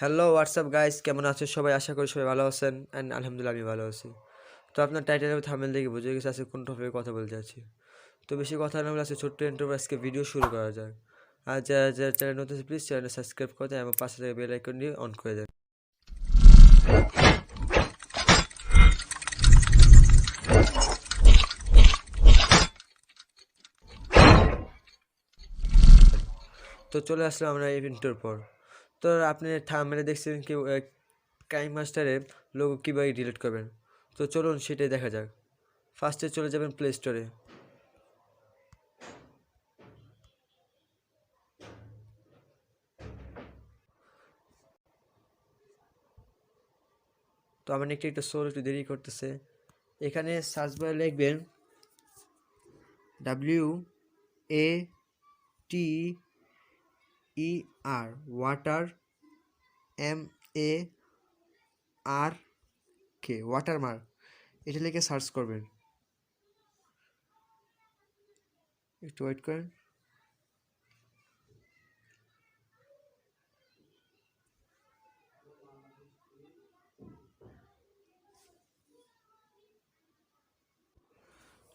Hello WhatsApp guys, কেমন আছো সবাই? আশা করি সবাই ভালো আছেন অ্যান্ড আলহামদুলিল্লাহ আমি ভালো আছি। তো আপনার টাইটেল এবং থাম্বনেল দেখে বুঝে গেছে আজকে কোন টপিকে কথা বলতে যাচ্ছি। তো বেশি কথা না বলে আজকে ছোট্ট ইন্টারভিউ আজকে ভিডিও শুরু করা যাক। আর যারা যারা চ্যানেল নতুন প্লিজ চ্যানেলটা সাবস্ক্রাইব করে দেন এবং পাশে থেকে বেল আইকন দিয়ে অন করে দেন। তো চলে আসলাম আমরা ইভেন্টের পর। তো আপনি থাম্বনেলে দেখছেন কি ক্রাইম মাস্টারের লোগো কীভাবে ডিলিট করবেন। তো চলুন সেটাই দেখা যাক। ফার্স্টে চলে যাবেন প্লে স্টোরে। তো আমার একটু একটু সোল একটু দেরি করতেছে। এখানে সার্চ বারে লিখবেন WATER ওয়াটার MARK ওয়াটারমার্ক, এটা লিখে সার্চ করবেন। একটু ওয়েট করেন।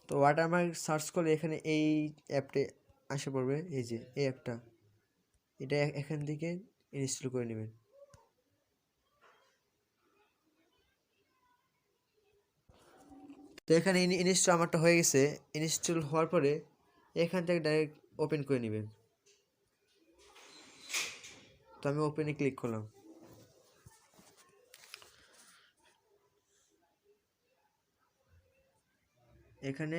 তো ওয়াটারমার্ক সার্চ করলে এখানে এই অ্যাপটা আসে পড়বে, এই যে এই অ্যাপটা, এটা এখান থেকে ইনস্টল করে নেবেন। তো এখানে ইনস্টল আমারটা হয়ে গেছে। ইনস্টল হওয়ার পরে এখান থেকে ডাইরেক্ট ওপেন করে নেবেন। তো আমি ওপেনে ক্লিক করলাম। এখানে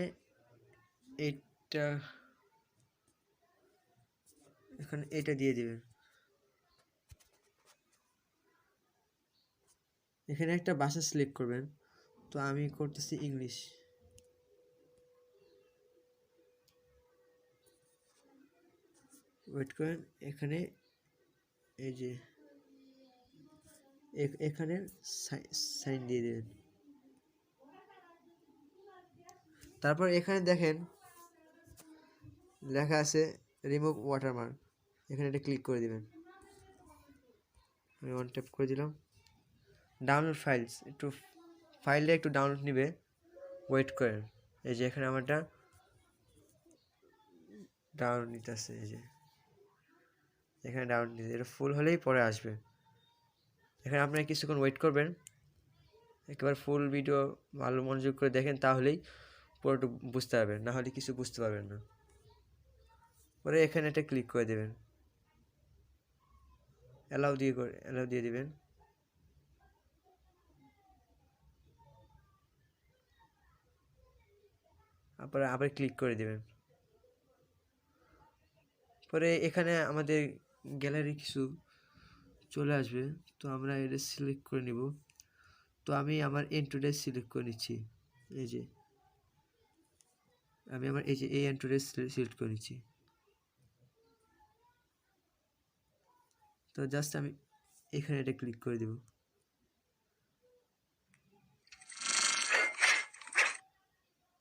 এটা এটা দিয়ে দিবেন। এখানে একটা ভাষা সিলেক্ট করবেন। তো আমি করতেছি ইংলিশ। ওয়েট করেন। এখানে এই যে এখানে সাইন দিয়ে দেবেন। তারপর এখানে দেখেন লেখা আছে রিমুভ ওয়াটারমার্ক, এখানে এটা ক্লিক করে দিবেন। আমি ওয়ান ট্যাপ করে দিলাম। ডাউনলোড ফাইলস, একটু ফাইলটা একটু ডাউনলোড নেবে, ওয়েট করেন। এই যে এখানে আমারটা ডাউনলোড নিতে আসছে, এই যে এখানে ডাউনলোড নিতে, এটা ফুল হলেই পরে আসবে। এখানে আপনারা কিছুক্ষণ ওয়েট করবেন, একেবারে ফুল ভিডিও ভালো মনোযোগ করে দেখেন, তাহলেই পুরোটা বুঝতে পারবেন, না হলে কিছু বুঝতে পারবেন না। পরে এখানে এটা ক্লিক করে দেবেন, অ্যালাউ দিয়ে দিবেন। আবার ক্লিক করে দেবেন। পরে এখানে আমাদের গ্যালারি কিছু চলে আসবে, তো আমরা এটা সিলেক্ট করে নিব। তো আমি আমার এন্ট্রিটা সিলেক্ট করে নিচ্ছি। এই যে আমি আমার এই এন্ট্রিটা সিলেক্ট করে নিচ্ছি। তো জাস্ট আমি এখানে এটা ক্লিক করে দেব।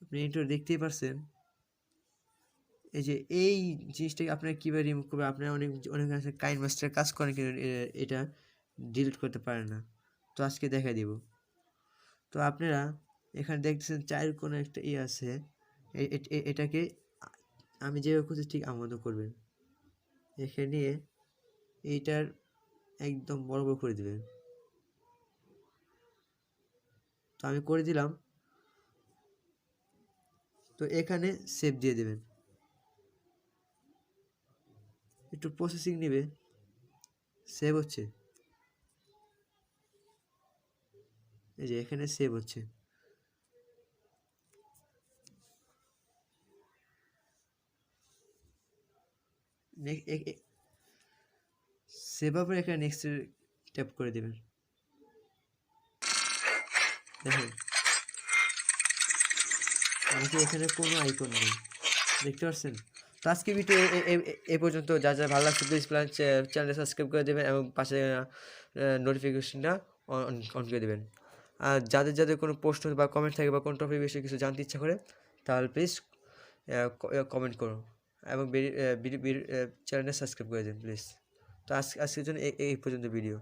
আপনি এন্ট্রি দেখতেই পারছেন। এই যে এই জিনিসটাকে আপনারা কীভাবে রিমুভ করবেন, আপনারা অনেক আছে কাইন মাস্টার কাজ করেন কিন্তু এটা ডিলিট করতে পারেন না। তো আজকে দেখা দিব। তো আপনারা এখানে দেখতেছেন চায়ের কোনো একটা আছে, এটাকে আমি যেভাবে খুঁজছি ঠিক আমাদের করবেন। এখানে নিয়ে এইটার একদম বড় বড় করে দেবেন। তো আমি করে দিলাম। তো এখানে সেভ দিয়ে দেবেন। একটু প্রসেসিং নেবে, সেভ হচ্ছে। এই যে এখানে সেভ হচ্ছে। সেভ হওয়ার পরে এখানে নেক্সট ট্যাপ করে দেবেন। দেখেন আমাকে এখানে কোনো আইকন নেই, দেখতে পাচ্ছেন? তো আজকে ভিডিও এ পর্যন্ত। যা যা ভালো লাগছে প্লিজ চ্যানেলটা সাবস্ক্রাইব করে দেবেন এবং পাশে নোটিফিকেশনটা অন করে দেবেন। আর যাদের যাদের কোনো প্রশ্ন বা কমেন্ট থাকে বা কোনো টপিক বিষয়ে কিছু জানতে ইচ্ছা করে, তাহলে প্লিজ কমেন্ট করুন এবং চ্যানেলটা সাবস্ক্রাইব করে দিন প্লিজ। তো আজকের জন্য এই পর্যন্ত ভিডিও।